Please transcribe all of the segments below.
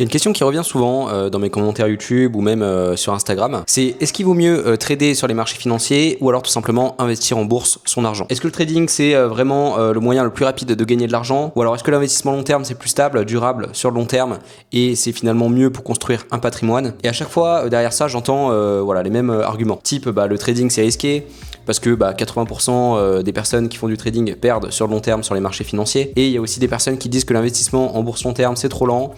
Il y a une question qui revient souvent dans mes commentaires YouTube ou même sur Instagram, c'est est-ce qu'il vaut mieux trader sur les marchés financiers ou alors tout simplement investir en bourse son argent? Est-ce que le trading c'est vraiment le moyen le plus rapide de gagner de l'argent ou alors est-ce que l'investissement long terme c'est plus stable, durable sur le long terme et c'est finalement mieux pour construire un patrimoine? Et à chaque fois derrière ça j'entends voilà, les mêmes arguments, type le trading c'est risqué parce que 80% des personnes qui font du trading perdent sur le long terme sur les marchés financiers, et il y a aussi des personnes qui disent que l'investissement en bourse long terme c'est trop lent,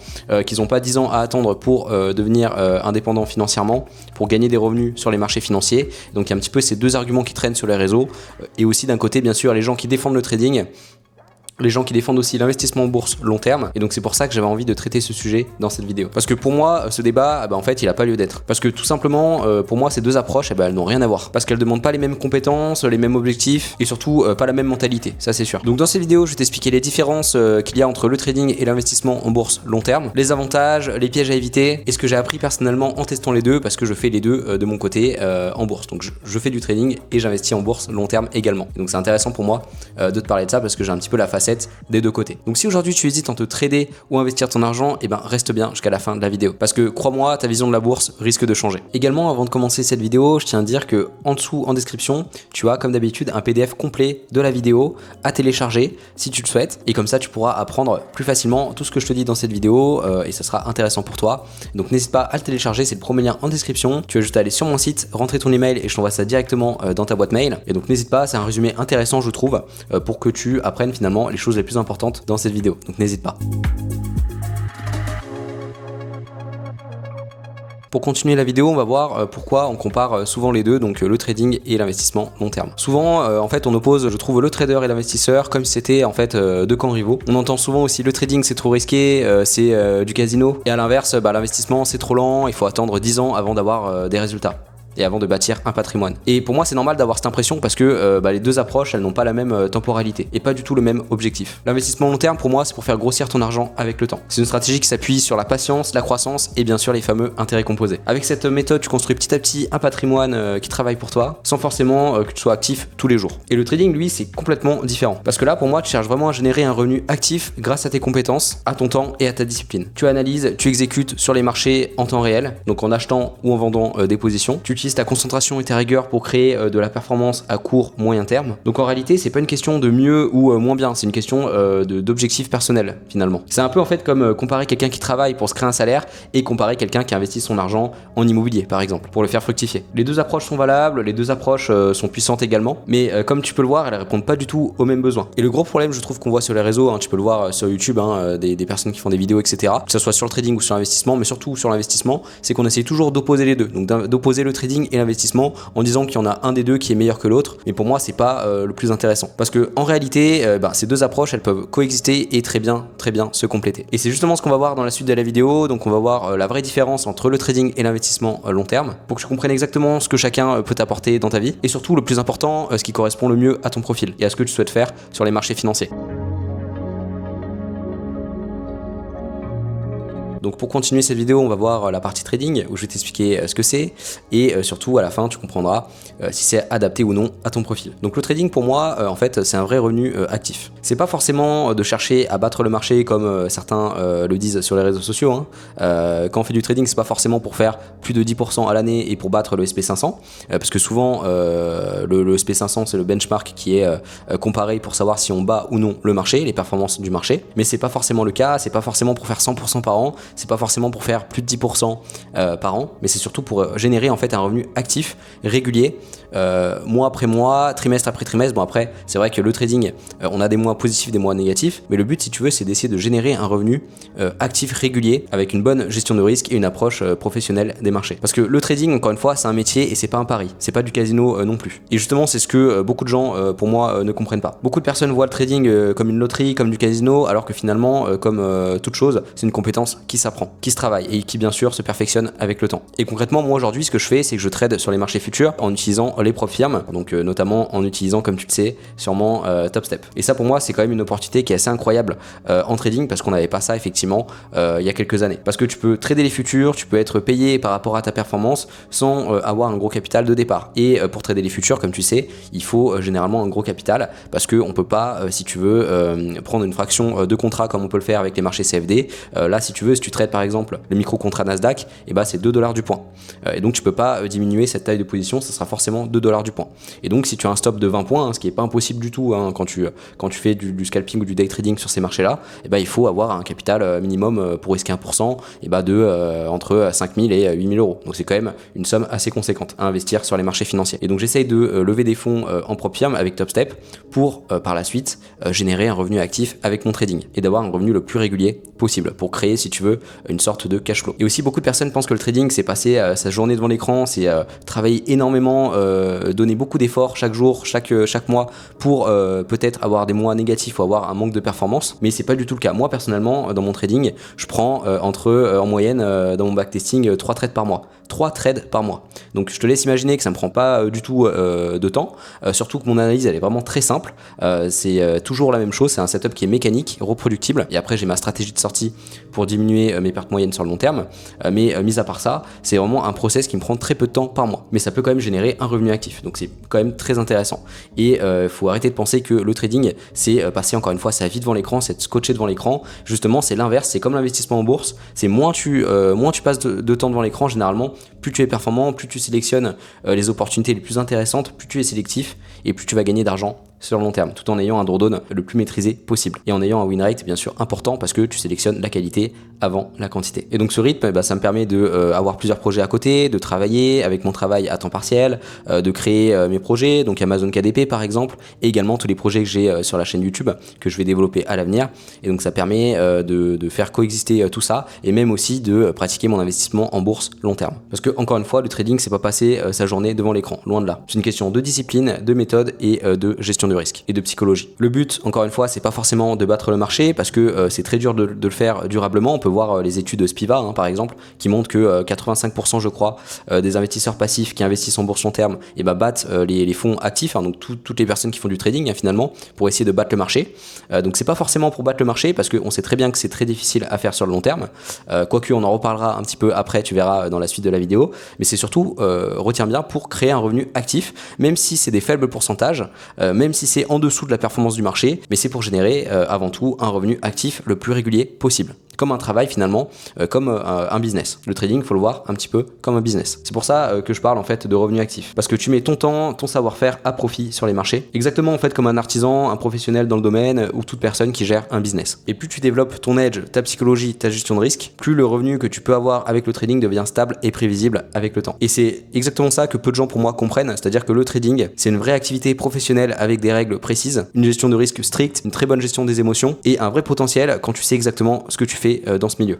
qu'ils n'ont pas 10 ans à attendre pour devenir indépendant financièrement, pour gagner des revenus sur les marchés financiers. Donc il y a un petit peu ces deux arguments qui traînent sur les réseaux, et aussi d'un côté bien sûr les gens qui défendent le trading, les gens qui défendent aussi l'investissement en bourse long terme, et donc c'est pour ça que j'avais envie de traiter ce sujet dans cette vidéo. Parce que pour moi, ce débat, en fait, il n'a pas lieu d'être. Parce que tout simplement, pour moi, ces deux approches, elles n'ont rien à voir. Parce qu'elles ne demandent pas les mêmes compétences, les mêmes objectifs, et surtout pas la même mentalité, ça c'est sûr. Donc dans cette vidéo, je vais t'expliquer les différences qu'il y a entre le trading et l'investissement en bourse long terme, les avantages, les pièges à éviter, et ce que j'ai appris personnellement en testant les deux, parce que je fais les deux de mon côté en bourse. Donc je fais du trading et j'investis en bourse long terme également. Et donc c'est intéressant pour moi de te parler de ça, parce que j'ai un petit peu la facette des deux côtés. Donc si aujourd'hui tu hésites entre trader ou investir ton argent, reste bien jusqu'à la fin de la vidéo, parce que crois-moi, ta vision de la bourse risque de changer. Également, avant de commencer cette vidéo, je tiens à dire que en dessous en description, tu as comme d'habitude un PDF complet de la vidéo à télécharger si tu le souhaites, et comme ça tu pourras apprendre plus facilement tout ce que je te dis dans cette vidéo et ça sera intéressant pour toi. Donc n'hésite pas à le télécharger, c'est le premier lien en description. Tu vas juste aller sur mon site, rentrer ton email et je t'envoie ça directement dans ta boîte mail. Et donc n'hésite pas, c'est un résumé intéressant je trouve pour que tu apprennes finalement les choses les plus importantes dans cette vidéo, donc n'hésite pas. Pour continuer la vidéo, on va voir pourquoi on compare souvent les deux, donc le trading et l'investissement long terme. Souvent, en fait, on oppose, je trouve, le trader et l'investisseur comme si c'était en fait deux camps rivaux. On entend souvent aussi le trading c'est trop risqué, c'est du casino, et à l'inverse, l'investissement c'est trop lent, il faut attendre 10 ans avant d'avoir des résultats et avant de bâtir un patrimoine. Et pour moi c'est normal d'avoir cette impression parce que les deux approches elles n'ont pas la même temporalité et pas du tout le même objectif. L'investissement long terme pour moi c'est pour faire grossir ton argent avec le temps. C'est une stratégie qui s'appuie sur la patience, la croissance et bien sûr les fameux intérêts composés. Avec cette méthode tu construis petit à petit un patrimoine qui travaille pour toi sans forcément que tu sois actif tous les jours. Et le trading lui c'est complètement différent parce que là pour moi tu cherches vraiment à générer un revenu actif grâce à tes compétences, à ton temps et à ta discipline. Tu analyses, tu exécutes sur les marchés en temps réel, donc en achetant ou en vendant des positions. Tu utilises ta concentration et ta rigueur pour créer de la performance à court, moyen terme. Donc en réalité, c'est pas une question de mieux ou moins bien, c'est une question d'objectif personnel finalement. C'est un peu en fait comme comparer quelqu'un qui travaille pour se créer un salaire et comparer quelqu'un qui investit son argent en immobilier par exemple, pour le faire fructifier. Les deux approches sont valables, les deux approches sont puissantes également, mais comme tu peux le voir, elles répondent pas du tout aux mêmes besoins. Et le gros problème, je trouve qu'on voit sur les réseaux, tu peux le voir sur YouTube, des personnes qui font des vidéos, etc., que ce soit sur le trading ou sur l'investissement, mais surtout sur l'investissement, c'est qu'on essaie toujours d'opposer les deux, donc d'opposer le trading et l'investissement en disant qu'il y en a un des deux qui est meilleur que l'autre, mais pour moi c'est pas le plus intéressant parce que en réalité ces deux approches elles peuvent coexister et très bien se compléter. Et c'est justement ce qu'on va voir dans la suite de la vidéo. Donc on va voir la vraie différence entre le trading et l'investissement long terme pour que tu comprennes exactement ce que chacun peut t'apporter dans ta vie et surtout le plus important, ce qui correspond le mieux à ton profil et à ce que tu souhaites faire sur les marchés financiers. Donc pour continuer cette vidéo, on va voir la partie trading où je vais t'expliquer ce que c'est et surtout à la fin tu comprendras si c'est adapté ou non à ton profil. Donc le trading pour moi en fait c'est un vrai revenu actif. C'est pas forcément de chercher à battre le marché comme certains le disent sur les réseaux sociaux. Quand on fait du trading c'est pas forcément pour faire plus de 10% à l'année et pour battre le SP500 parce que souvent le SP500 c'est le benchmark qui est comparé pour savoir si on bat ou non le marché, les performances du marché, mais c'est pas forcément le cas, c'est pas forcément pour faire 100% par an. C'est pas forcément pour faire plus de 10% par an, mais c'est surtout pour générer en fait un revenu actif, régulier, mois après mois, trimestre après trimestre. Bon après, c'est vrai que le trading, on a des mois positifs, des mois négatifs, mais le but si tu veux c'est d'essayer de générer un revenu actif, régulier, avec une bonne gestion de risque et une approche professionnelle des marchés. Parce que le trading, encore une fois, c'est un métier et c'est pas un pari, c'est pas du casino non plus. Et justement, c'est ce que beaucoup de gens, pour moi, ne comprennent pas. Beaucoup de personnes voient le trading comme une loterie, comme du casino, alors que finalement, comme toute chose, c'est une compétence qui s'apprend, qui se travaille et qui bien sûr se perfectionne avec le temps. Et concrètement moi aujourd'hui ce que je fais c'est que je trade sur les marchés futurs en utilisant les prop firmes, donc notamment en utilisant comme tu le sais sûrement Topstep. Et ça pour moi c'est quand même une opportunité qui est assez incroyable en trading parce qu'on n'avait pas ça effectivement il y a quelques années. Parce que tu peux trader les futurs, tu peux être payé par rapport à ta performance sans avoir un gros capital de départ. Et pour trader les futurs comme tu sais il faut généralement un gros capital parce qu'on peut pas si tu veux prendre une fraction de contrat comme on peut le faire avec les marchés CFD. Là si tu veux, si tu tu trades par exemple le micro contrat Nasdaq, et bah c'est 2 $ du point. Et donc tu peux pas diminuer cette taille de position, ça sera forcément 2 $ du point. Et donc si tu as un stop de 20 points, hein, ce qui est pas impossible du tout hein, quand tu fais du scalping ou du day trading sur ces marchés là, et bah il faut avoir un capital minimum pour risquer 1%, et bah entre 5 000 et 8 000 euros. Donc c'est quand même une somme assez conséquente à investir sur les marchés financiers. Et donc j'essaye de lever des fonds en propre firme avec TopStep pour par la suite générer un revenu actif avec mon trading et d'avoir un revenu le plus régulier possible pour créer, si tu veux, une sorte de cash flow. Et aussi beaucoup de personnes pensent que le trading c'est passer sa journée devant l'écran, c'est travailler énormément, donner beaucoup d'efforts chaque jour, chaque mois pour peut-être avoir des mois négatifs ou avoir un manque de performance, mais c'est pas du tout le cas. Moi personnellement dans mon trading, je prends en moyenne dans mon backtesting 3 trades par mois. 3 trades par mois. Donc je te laisse imaginer que ça me prend pas du tout de temps, surtout que mon analyse elle est vraiment très simple, c'est toujours la même chose, c'est un setup qui est mécanique, reproductible, et après j'ai ma stratégie de sortie pour diminuer mes pertes moyennes sur le long terme, mais mis à part ça, c'est vraiment un process qui me prend très peu de temps par mois, mais ça peut quand même générer un revenu actif, donc c'est quand même très intéressant. Et faut arrêter de penser que le trading c'est passer encore une fois sa vie devant l'écran, c'est être scotché devant l'écran. Justement c'est l'inverse, c'est comme l'investissement en bourse, c'est moins tu passes de temps devant l'écran, généralement plus tu es performant, plus tu sélectionnes les opportunités les plus intéressantes, plus tu es sélectif et plus tu vas gagner d'argent sur le long terme, tout en ayant un drawdown le plus maîtrisé possible et en ayant un win rate bien sûr important parce que tu sélectionnes la qualité avant la quantité. Et donc ce rythme, ça me permet de avoir plusieurs projets à côté, de travailler avec mon travail à temps partiel, de créer mes projets, donc Amazon KDP par exemple, et également tous les projets que j'ai sur la chaîne YouTube que je vais développer à l'avenir. Et donc ça permet de faire coexister tout ça et même aussi de pratiquer mon investissement en bourse long terme. Parce que encore une fois, le trading c'est pas passer sa journée devant l'écran, loin de là. C'est une question de discipline, de méthode et de gestion de risque et de psychologie. Le but, encore une fois, c'est pas forcément de battre le marché parce que c'est très dur de le faire durablement. On peut voir les études de Spiva, hein, par exemple, qui montrent que 85% je crois des investisseurs passifs qui investissent en bourse long terme battent les fonds actifs, hein, donc toutes les personnes qui font du trading hein, finalement, pour essayer de battre le marché. Donc c'est pas forcément pour battre le marché parce qu'on sait très bien que c'est très difficile à faire sur le long terme. Quoique on en reparlera un petit peu après, tu verras dans la suite de la vidéo. Mais c'est surtout, retiens bien, pour créer un revenu actif, même si c'est des faibles pourcentages, même si c'est en dessous de la performance du marché, mais c'est pour générer avant tout un revenu actif le plus régulier possible. Comme un travail finalement, comme un business. Le trading, il faut le voir un petit peu comme un business. C'est pour ça que je parle en fait de revenu actif. Parce que tu mets ton temps, ton savoir-faire à profit sur les marchés. Exactement en fait comme un artisan, un professionnel dans le domaine ou toute personne qui gère un business. Et plus tu développes ton edge, ta psychologie, ta gestion de risque, plus le revenu que tu peux avoir avec le trading devient stable et prévisible avec le temps. Et c'est exactement ça que peu de gens pour moi comprennent, c'est-à-dire que le trading, c'est une vraie activité professionnelle avec des règles précises, une gestion de risque stricte, une très bonne gestion des émotions et un vrai potentiel quand tu sais exactement ce que tu fais dans ce milieu.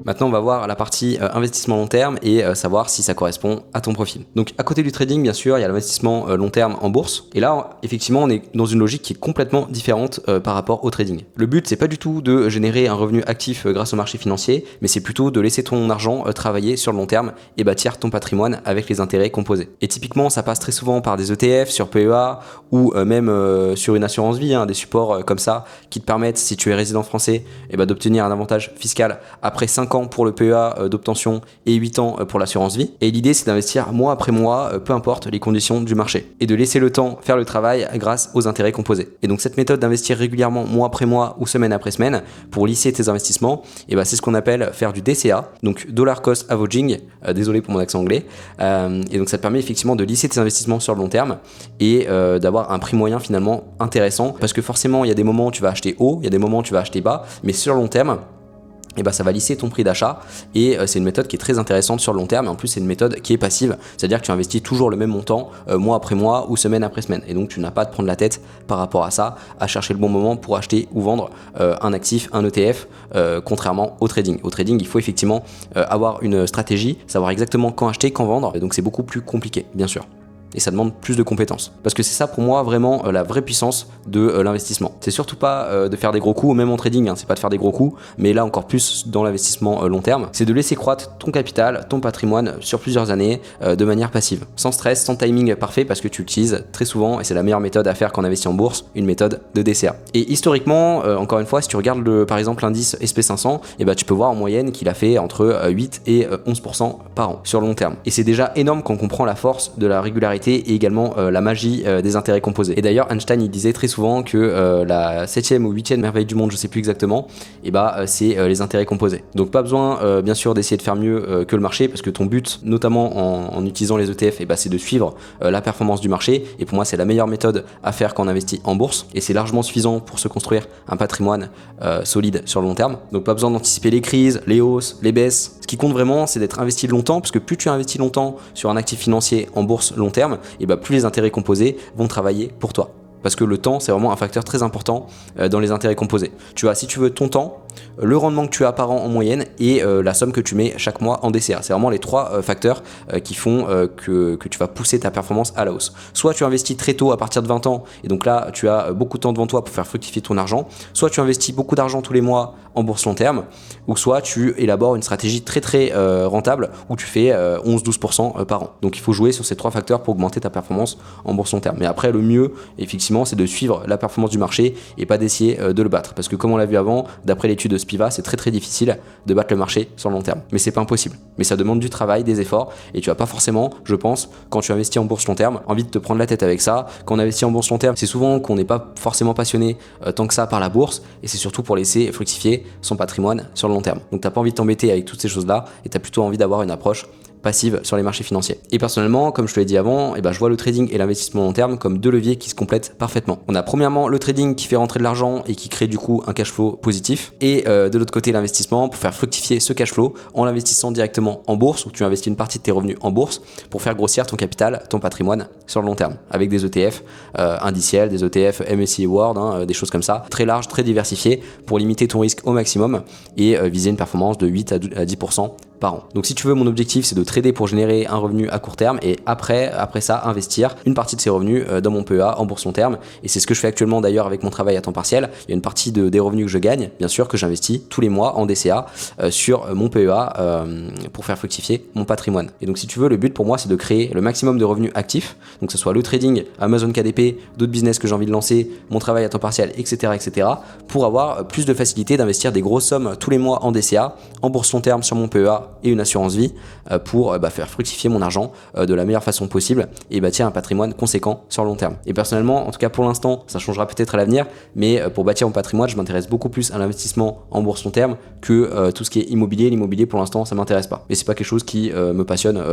Maintenant, on va voir la partie investissement long terme et savoir si ça correspond à ton profil. Donc, à côté du trading, bien sûr, il y a l'investissement long terme en bourse. Et là, effectivement, on est dans une logique qui est complètement différente par rapport au trading. Le but, c'est pas du tout de générer un revenu actif grâce au marché financier, mais c'est plutôt de laisser ton argent travailler sur le long terme et bâtir ton patrimoine avec les intérêts composés. Et typiquement, ça passe très souvent par des ETF sur PEA ou même sur une assurance vie, hein, des supports comme ça qui te permettent, si tu es résident français, d'obtenir un avantage fiscal après 5 ans pour le PEA d'obtention et 8 ans pour l'assurance vie. Et l'idée, c'est d'investir mois après mois, peu importe les conditions du marché, et de laisser le temps faire le travail grâce aux intérêts composés. Et donc cette méthode d'investir régulièrement mois après mois ou semaine après semaine pour lisser tes investissements, c'est ce qu'on appelle faire du DCA, donc Dollar Cost Averaging, désolé pour mon accent anglais. Et donc ça te permet effectivement de lisser tes investissements sur le long terme et d'avoir un prix moyen finalement intéressant, parce que forcément il y a des moments où tu vas acheter haut, il y a des moments où tu vas acheter bas, mais sur le long terme, ça va lisser ton prix d'achat et c'est une méthode qui est très intéressante sur le long terme, et en plus c'est une méthode qui est passive, c'est-à-dire que tu investis toujours le même montant mois après mois ou semaine après semaine, et donc tu n'as pas à te prendre la tête par rapport à ça, à chercher le bon moment pour acheter ou vendre un actif, un ETF, contrairement au trading. Au trading, il faut effectivement avoir une stratégie, savoir exactement quand acheter, quand vendre, et donc c'est beaucoup plus compliqué bien sûr. Et ça demande plus de compétences. Parce que c'est ça pour moi vraiment la vraie puissance de l'investissement. C'est surtout pas de faire des gros coups, même en trading, hein, c'est pas de faire des gros coups, mais là encore plus dans l'investissement long terme, c'est de laisser croître ton capital, ton patrimoine sur plusieurs années de manière passive. Sans stress, sans timing parfait, parce que tu utilises très souvent, et c'est la meilleure méthode à faire quand on investit en bourse, une méthode de DCA. Et historiquement, encore une fois, si tu regardes par exemple l'indice SP500, tu peux voir en moyenne qu'il a fait entre 8 et 11% par an sur le long terme. Et c'est déjà énorme quand on comprend la force de la régularité particularité et également la magie des intérêts composés. Et d'ailleurs Einstein il disait très souvent que la 7e ou 8e merveille du monde, je sais plus exactement, et c'est les intérêts composés. Donc pas besoin bien sûr d'essayer de faire mieux que le marché, parce que ton but notamment en utilisant les ETF, c'est de suivre la performance du marché, et pour moi c'est la meilleure méthode à faire quand on investit en bourse, et c'est largement suffisant pour se construire un patrimoine solide sur le long terme. Donc pas besoin d'anticiper les crises, les hausses, les baisses. Ce qui compte vraiment c'est d'être investi longtemps, parce que plus tu investis longtemps sur un actif financier en bourse long terme, et plus les intérêts composés vont travailler pour toi. Parce que le temps, c'est vraiment un facteur très important dans les intérêts composés. Tu vois, si tu veux ton temps, le rendement que tu as par an en moyenne et la somme que tu mets chaque mois en DCA. C'est vraiment les trois facteurs qui font que tu vas pousser ta performance à la hausse. Soit tu investis très tôt à partir de 20 ans, et donc là, tu as beaucoup de temps devant toi pour faire fructifier ton argent. Soit tu investis beaucoup d'argent tous les mois en bourse long terme, ou soit tu élabores une stratégie très très rentable où tu fais 11-12% par an. Donc il faut jouer sur ces trois facteurs pour augmenter ta performance en bourse long terme. Mais après, le mieux, effectivement, c'est de suivre la performance du marché et pas d'essayer de le battre. Parce que comme on l'a vu avant, d'après l'étude de Spiva, c'est très très difficile de battre le marché sur le long terme. Mais c'est pas impossible. Mais ça demande du travail, des efforts, et tu vas pas forcément, je pense, quand tu investis en bourse long terme, envie de te prendre la tête avec ça. Quand on investit en bourse long terme, c'est souvent qu'on n'est pas forcément passionné tant que ça par la bourse, et c'est surtout pour laisser fructifier son patrimoine sur le long terme. Donc t'as pas envie de t'embêter avec toutes ces choses-là, et t'as plutôt envie d'avoir une approche passive sur les marchés financiers. Et personnellement, comme je te l'ai dit avant, je vois le trading et l'investissement long terme comme deux leviers qui se complètent parfaitement. On a premièrement le trading qui fait rentrer de l'argent et qui crée du coup un cash flow positif, et de l'autre côté l'investissement pour faire fructifier ce cash flow en l'investissant directement en bourse, où tu investis une partie de tes revenus en bourse pour faire grossir ton capital, ton patrimoine sur le long terme, avec des ETF indiciels, des ETF MSCI World, des choses comme ça, très larges, très diversifiées, pour limiter ton risque au maximum et viser une performance de 8 à 10% par an. Donc si tu veux, mon objectif c'est de trader pour générer un revenu à court terme, et après ça investir une partie de ces revenus dans mon PEA en bourse long terme, et c'est ce que je fais actuellement d'ailleurs avec mon travail à temps partiel. Il y a une partie des revenus que je gagne, bien sûr, que j'investis tous les mois en DCA sur mon PEA pour faire fructifier mon patrimoine. Et donc si tu veux, le but pour moi c'est de créer le maximum de revenus actifs, donc que ce soit le trading, Amazon KDP, d'autres business que j'ai envie de lancer, mon travail à temps partiel, etc., pour avoir plus de facilité d'investir des grosses sommes tous les mois en DCA, en bourse long terme sur mon PEA et une assurance vie pour faire fructifier mon argent de la meilleure façon possible et bâtir un patrimoine conséquent sur le long terme. Et personnellement, en tout cas pour l'instant, ça changera peut-être à l'avenir, mais pour bâtir mon patrimoine, je m'intéresse beaucoup plus à l'investissement en bourse long terme que tout ce qui est immobilier. L'immobilier pour l'instant, ça m'intéresse pas. Mais c'est pas quelque chose qui me passionne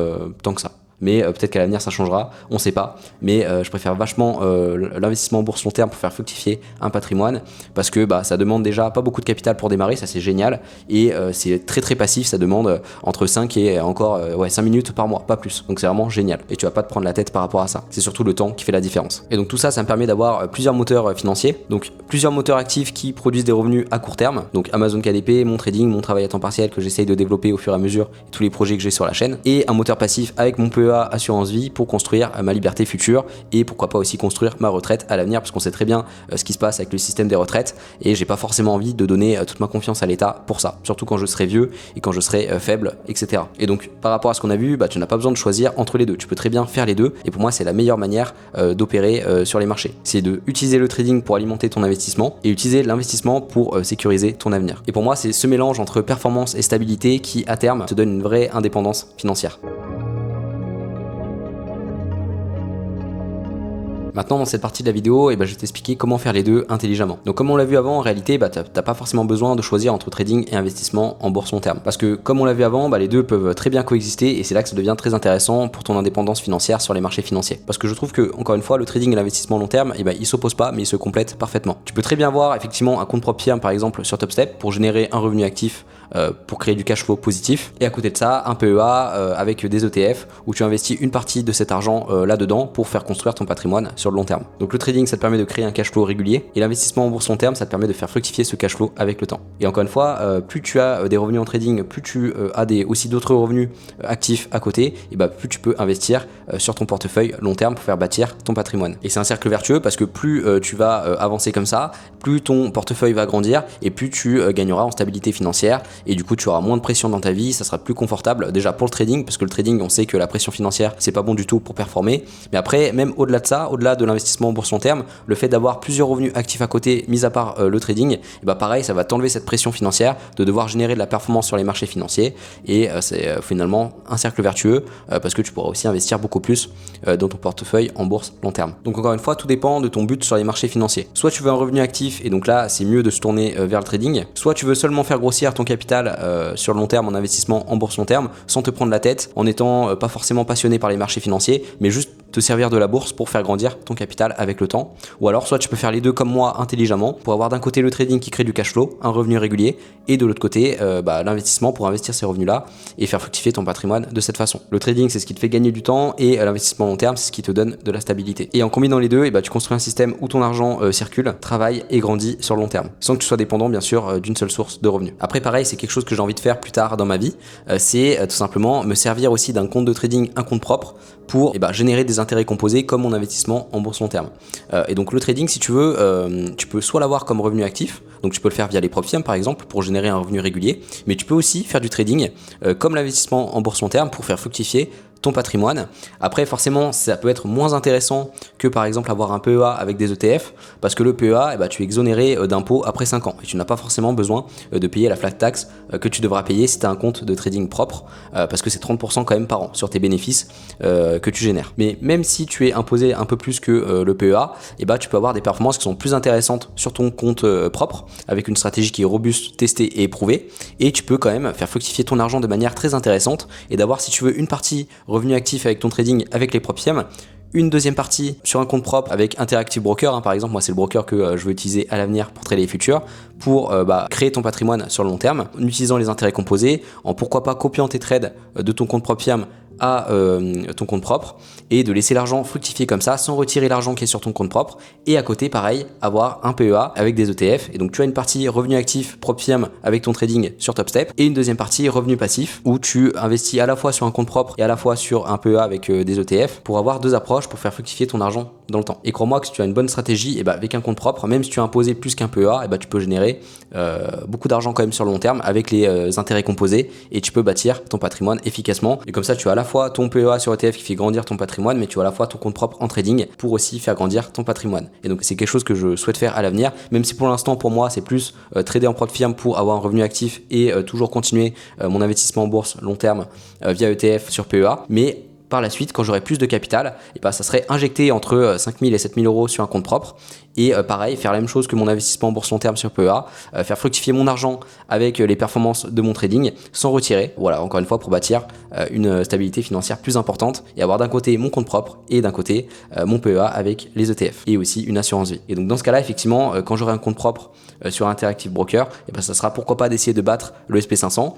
tant que ça. Mais peut-être qu'à l'avenir ça changera, on sait pas. Mais je préfère vachement l'investissement en bourse long terme pour faire fructifier un patrimoine, parce que ça demande déjà pas beaucoup de capital pour démarrer, ça c'est génial, et c'est très très passif, ça demande entre 5 et encore 5 minutes par mois, pas plus. Donc c'est vraiment génial, et tu vas pas te prendre la tête par rapport à ça. C'est surtout le temps qui fait la différence. Et donc tout ça, ça me permet d'avoir plusieurs moteurs financiers, donc plusieurs moteurs actifs qui produisent des revenus à court terme, donc Amazon KDP, mon trading, mon travail à temps partiel que j'essaye de développer au fur et à mesure, et tous les projets que j'ai sur la chaîne, et un moteur passif avec mon PEA assurance vie pour construire ma liberté future, et pourquoi pas aussi construire ma retraite à l'avenir, parce qu'on sait très bien ce qui se passe avec le système des retraites, et j'ai pas forcément envie de donner toute ma confiance à l'État pour ça, surtout quand je serai vieux et quand je serai faible, etc. Et donc par rapport à ce qu'on a vu, tu n'as pas besoin de choisir entre les deux, tu peux très bien faire les deux, et pour moi c'est la meilleure manière d'opérer sur les marchés. C'est de utiliser le trading pour alimenter ton investissement et utiliser l'investissement pour sécuriser ton avenir. Et pour moi c'est ce mélange entre performance et stabilité qui à terme te donne une vraie indépendance financière. Maintenant, dans cette partie de la vidéo, je vais t'expliquer comment faire les deux intelligemment. Donc comme on l'a vu avant, en réalité, t'as pas forcément besoin de choisir entre trading et investissement en bourse long terme. Parce que comme on l'a vu avant, les deux peuvent très bien coexister, et c'est là que ça devient très intéressant pour ton indépendance financière sur les marchés financiers. Parce que je trouve que, encore une fois, le trading et l'investissement long terme, ils s'opposent pas, mais ils se complètent parfaitement. Tu peux très bien avoir effectivement un compte propre firme, par exemple, sur TopStep pour générer un revenu actif pour créer du cash flow positif, et à côté de ça un PEA avec des ETF où tu investis une partie de cet argent là-dedans pour faire construire ton patrimoine sur le long terme. Donc le trading, ça te permet de créer un cash flow régulier, et l'investissement en bourse long terme, ça te permet de faire fructifier ce cash flow avec le temps. Et encore une fois, plus tu as des revenus en trading, plus tu as aussi d'autres revenus actifs à côté, et plus tu peux investir sur ton portefeuille long terme pour faire bâtir ton patrimoine. Et c'est un cercle vertueux, parce que plus tu vas avancer comme ça, plus ton portefeuille va grandir, et plus tu gagneras en stabilité financière, et du coup tu auras moins de pression dans ta vie, ça sera plus confortable déjà pour le trading, parce que le trading, on sait que la pression financière c'est pas bon du tout pour performer. Mais après, même au-delà de ça, au-delà au-delà de l'investissement en bourse long terme, le fait d'avoir plusieurs revenus actifs à côté, mis à part le trading, et bah pareil, ça va t'enlever cette pression financière de devoir générer de la performance sur les marchés financiers. Et c'est finalement un cercle vertueux parce que tu pourras aussi investir beaucoup plus dans ton portefeuille en bourse long terme. Donc encore une fois, tout dépend de ton but sur les marchés financiers. Soit tu veux un revenu actif et donc là, c'est mieux de se tourner vers le trading. Soit tu veux seulement faire grossir ton capital sur le long terme en investissement en bourse long terme sans te prendre la tête, en étant pas forcément passionné par les marchés financiers, mais juste te servir de la bourse pour faire grandir ton capital avec le temps. Ou alors soit tu peux faire les deux comme moi intelligemment pour avoir d'un côté le trading qui crée du cash flow, un revenu régulier, et de l'autre côté l'investissement pour investir ces revenus là et faire fructifier ton patrimoine de cette façon. Le trading, c'est ce qui te fait gagner du temps et l'investissement long terme, c'est ce qui te donne de la stabilité. Et en combinant les deux, tu construis un système où ton argent circule, travaille et grandit sur le long terme, sans que tu sois dépendant bien sûr d'une seule source de revenus. Après pareil, c'est quelque chose que j'ai envie de faire plus tard dans ma vie, c'est tout simplement me servir aussi d'un compte de trading, un compte propre pour générer des intérêts composés comme mon investissement en bourse long terme. Et donc le trading, si tu veux, tu peux soit l'avoir comme revenu actif, donc tu peux le faire via les prop firmes par exemple pour générer un revenu régulier, mais tu peux aussi faire du trading comme l'investissement en bourse long terme pour faire fructifier ton patrimoine. Après forcément ça peut être moins intéressant que par exemple avoir un PEA avec des ETF parce que le PEA tu es exonéré d'impôts après 5 ans et tu n'as pas forcément besoin de payer la flat tax que tu devras payer si tu as un compte de trading propre parce que c'est 30% quand même par an sur tes bénéfices que tu génères. Mais même si tu es imposé un peu plus que le PEA, tu peux avoir des performances qui sont plus intéressantes sur ton compte propre avec une stratégie qui est robuste, testée et éprouvée, et tu peux quand même faire fructifier ton argent de manière très intéressante et d'avoir, si tu veux, une partie revenu actif avec ton trading avec les prop firmes, une deuxième partie sur un compte propre avec Interactive Broker, par exemple. Moi c'est le broker que je veux utiliser à l'avenir pour trader les futurs, pour créer ton patrimoine sur le long terme en utilisant les intérêts composés, en pourquoi pas copiant tes trades de ton compte prop firme à ton compte propre et de laisser l'argent fructifier comme ça sans retirer l'argent qui est sur ton compte propre, et à côté pareil avoir un PEA avec des ETF. Et donc tu as une partie revenu actif prop firme avec ton trading sur TopStep et une deuxième partie revenu passif où tu investis à la fois sur un compte propre et à la fois sur un PEA avec des ETF pour avoir deux approches pour faire fructifier ton argent dans le temps. Et crois-moi que si tu as une bonne stratégie, avec un compte propre, même si tu as imposé plus qu'un PEA, tu peux générer beaucoup d'argent quand même sur le long terme avec les intérêts composés et tu peux bâtir ton patrimoine efficacement. Et comme ça tu as à la fois ton PEA sur ETF qui fait grandir ton patrimoine, mais tu as à la fois ton compte propre en trading pour aussi faire grandir ton patrimoine. Et donc c'est quelque chose que je souhaite faire à l'avenir, même si pour l'instant pour moi c'est plus trader en prop firme pour avoir un revenu actif et toujours continuer mon investissement en bourse long terme via ETF sur PEA. Mais par la suite, quand j'aurai plus de capital, ça serait injecté entre 5 000 et 7 000 euros sur un compte propre. Et pareil, faire la même chose que mon investissement en bourse long terme sur PEA, faire fructifier mon argent avec les performances de mon trading sans retirer. Voilà, encore une fois, pour bâtir une stabilité financière plus importante et avoir d'un côté mon compte propre et d'un côté mon PEA avec les ETF et aussi une assurance vie. Et donc dans ce cas-là, effectivement, quand j'aurai un compte propre sur Interactive Broker, ça sera pourquoi pas d'essayer de battre le SP500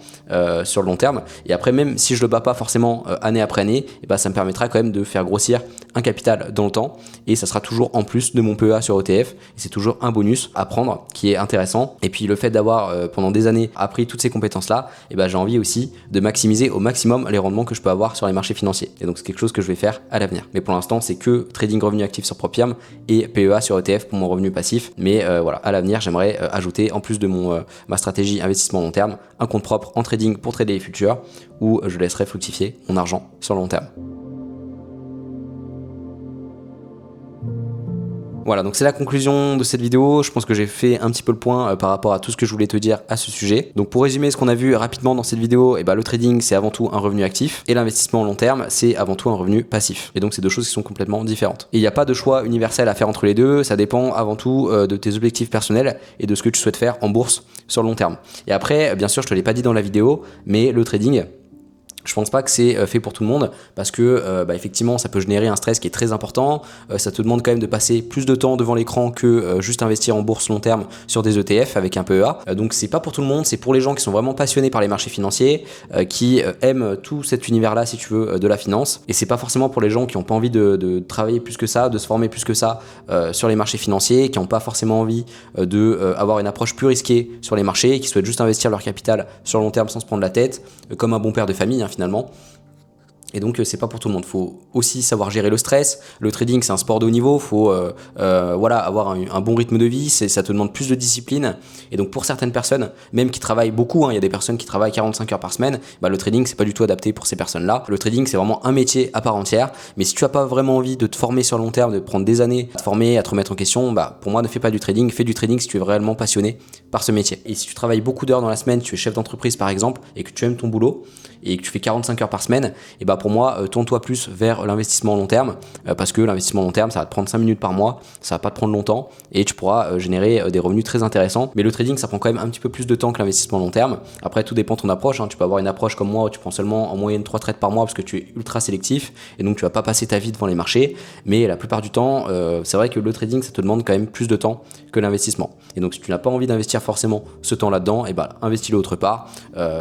sur le long terme. Et après, même si je le bats pas forcément année après année, ça me permettra quand même de faire grossir un capital dans le temps et ça sera toujours en plus de mon PEA sur ETF et c'est toujours un bonus à prendre qui est intéressant. Et puis le fait d'avoir pendant des années appris toutes ces compétences là, j'ai envie aussi de maximiser au maximum les rendements que je peux avoir sur les marchés financiers. Et donc c'est quelque chose que je vais faire à l'avenir. Mais pour l'instant c'est que trading revenu actif sur prop firme et PEA sur ETF pour mon revenu passif. Mais voilà, à l'avenir j'aimerais ajouter en plus de ma stratégie investissement long terme un compte propre en trading pour trader les futurs où je laisserai fructifier mon argent sur le long terme. Voilà, donc c'est la conclusion de cette vidéo. Je pense que j'ai fait un petit peu le point par rapport à tout ce que je voulais te dire à ce sujet. Donc pour résumer ce qu'on a vu rapidement dans cette vidéo, le trading c'est avant tout un revenu actif et l'investissement long terme c'est avant tout un revenu passif. Et donc c'est deux choses qui sont complètement différentes. Et il n'y a pas de choix universel à faire entre les deux, ça dépend avant tout de tes objectifs personnels et de ce que tu souhaites faire en bourse sur le long terme. Et après, bien sûr, je te l'ai pas dit dans la vidéo, mais le trading, je pense pas que c'est fait pour tout le monde parce que effectivement ça peut générer un stress qui est très important, ça te demande quand même de passer plus de temps devant l'écran que juste investir en bourse long terme sur des ETF avec un PEA, donc c'est pas pour tout le monde, c'est pour les gens qui sont vraiment passionnés par les marchés financiers, qui aiment tout cet univers là si tu veux de la finance, et c'est pas forcément pour les gens qui ont pas envie de travailler plus que ça, de se former plus que ça sur les marchés financiers, qui ont pas forcément envie avoir une approche plus risquée sur les marchés, qui souhaitent juste investir leur capital sur le long terme sans se prendre la tête, comme un bon père de famille finalement. Et donc c'est pas pour tout le monde. Faut aussi savoir gérer le stress. Le trading c'est un sport de haut niveau. Faut voilà, avoir un bon rythme de vie. Ça te demande plus de discipline. Et donc pour certaines personnes, même qui travaillent beaucoup, il y a des personnes qui travaillent 45 heures par semaine, bah, le trading c'est pas du tout adapté pour ces personnes-là. Le trading c'est vraiment un métier à part entière. Mais si tu as pas vraiment envie de te former sur le long terme, de prendre des années à te former, à te remettre en question, bah pour moi ne fais pas du trading. Fais du trading si tu es réellement passionné par ce métier. Et si tu travailles beaucoup d'heures dans la semaine, tu es chef d'entreprise par exemple, et que tu aimes ton boulot et que tu fais 45 heures par semaine, et bah pour moi tourne-toi plus vers l'investissement long terme, parce que l'investissement long terme ça va te prendre 5 minutes par mois, ça va pas te prendre longtemps et tu pourras générer des revenus très intéressants. Mais le trading ça prend quand même un petit peu plus de temps que l'investissement long terme. Après tout dépend de ton approche, tu peux avoir une approche comme moi où tu prends seulement en moyenne 3 trades par mois parce que tu es ultra sélectif et donc tu vas pas passer ta vie devant les marchés. Mais la plupart du temps c'est vrai que le trading ça te demande quand même plus de temps que l'investissement. Et donc si tu n'as pas envie d'investir forcément ce temps là-dedans, et bah investis-le autre part,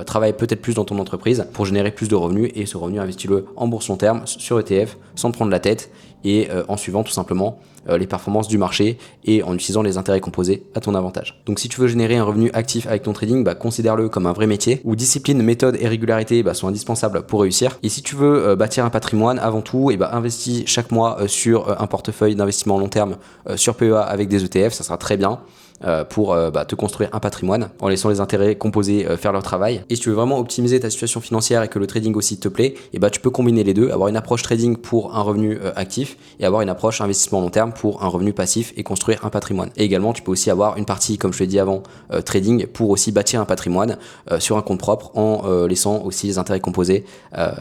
travaille peut-être plus dans ton entreprise pour générer plus de revenus, et ce revenu investis-le en bourse long terme sur ETF sans te prendre la tête et en suivant tout simplement les performances du marché et en utilisant les intérêts composés à ton avantage. Donc si tu veux générer un revenu actif avec ton trading, bah, considère-le comme un vrai métier où discipline, méthode et régularité bah, sont indispensables pour réussir. Et si tu veux bâtir un patrimoine, avant tout, et bah, investis chaque mois sur un portefeuille d'investissement long terme sur PEA avec des ETF, ça sera très bien pour te construire un patrimoine en laissant les intérêts composés faire leur travail. Et si tu veux vraiment optimiser ta situation financière et que le trading aussi te plaît, et bah, tu peux combiner les deux, avoir une approche trading pour un revenu actif et avoir une approche investissement long terme pour un revenu passif et construire un patrimoine. Et également tu peux aussi avoir une partie, comme je l'ai dit avant, trading pour aussi bâtir un patrimoine sur un compte propre en laissant aussi les intérêts composés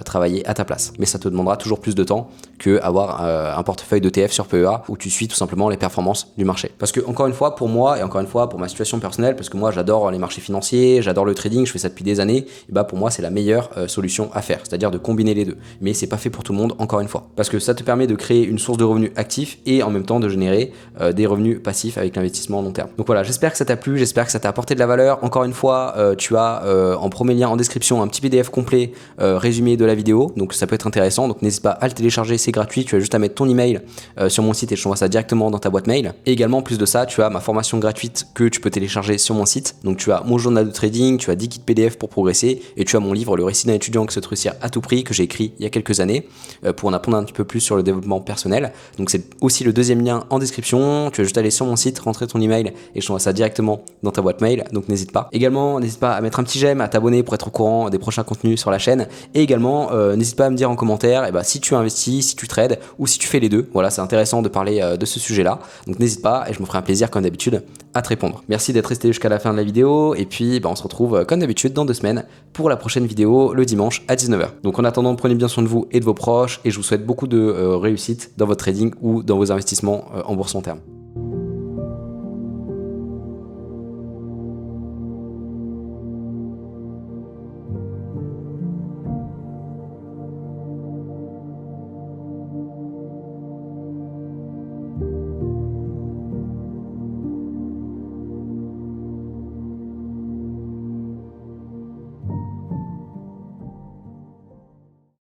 travailler à ta place. Mais ça te demandera toujours plus de temps que avoir un portefeuille d'ETF sur PEA où tu suis tout simplement les performances du marché. Parce que encore une fois, pour moi et encore une fois pour ma situation personnelle, parce que moi j'adore les marchés financiers, j'adore le trading, je fais ça depuis des années, et bah pour moi c'est la meilleure solution à faire, c'est-à-dire de combiner les deux. Mais c'est pas fait pour tout le monde, encore une fois, parce que ça te permet de créer une source de revenus actifs et en même temps de générer des revenus passifs avec l'investissement long terme. Donc voilà, j'espère que ça t'a plu, j'espère que ça t'a apporté de la valeur. Encore une fois, tu as en premier lien en description un petit PDF complet résumé de la vidéo, donc ça peut être intéressant, donc n'hésite pas à le télécharger, c'est gratuit, tu as juste à mettre ton email sur mon site et je t'envoie ça directement dans ta boîte mail. Et également en plus de ça, tu as ma formation gratuite que tu peux télécharger sur mon site. Donc tu as mon journal de trading, tu as 10 kits PDF pour progresser et tu as mon livre Le récit d'un étudiant qui souhaite réussir à tout prix que j'ai écrit il y a quelques années pour en apprendre un petit peu plus sur le développement personnel. Donc c'est aussi le deuxième lien en description. Tu vas juste aller sur mon site, rentrer ton email et je t'envoie ça directement dans ta boîte mail. Donc n'hésite pas. Également, n'hésite pas à mettre un petit j'aime, à t'abonner pour être au courant des prochains contenus sur la chaîne. Et également, n'hésite pas à me dire en commentaire si tu investis, si tu trades ou si tu fais les deux. Voilà, c'est intéressant de parler de ce sujet-là. Donc n'hésite pas et je me ferai un plaisir comme d'habitude à te répondre. Merci d'être resté jusqu'à la fin de la vidéo et puis on se retrouve comme d'habitude dans 2 semaines pour la prochaine vidéo le dimanche à 19h. Donc en attendant, prenez bien soin de vous et de vos proches et je vous souhaite beaucoup de réussite dans votre trading ou dans vos investissements en bourse long terme.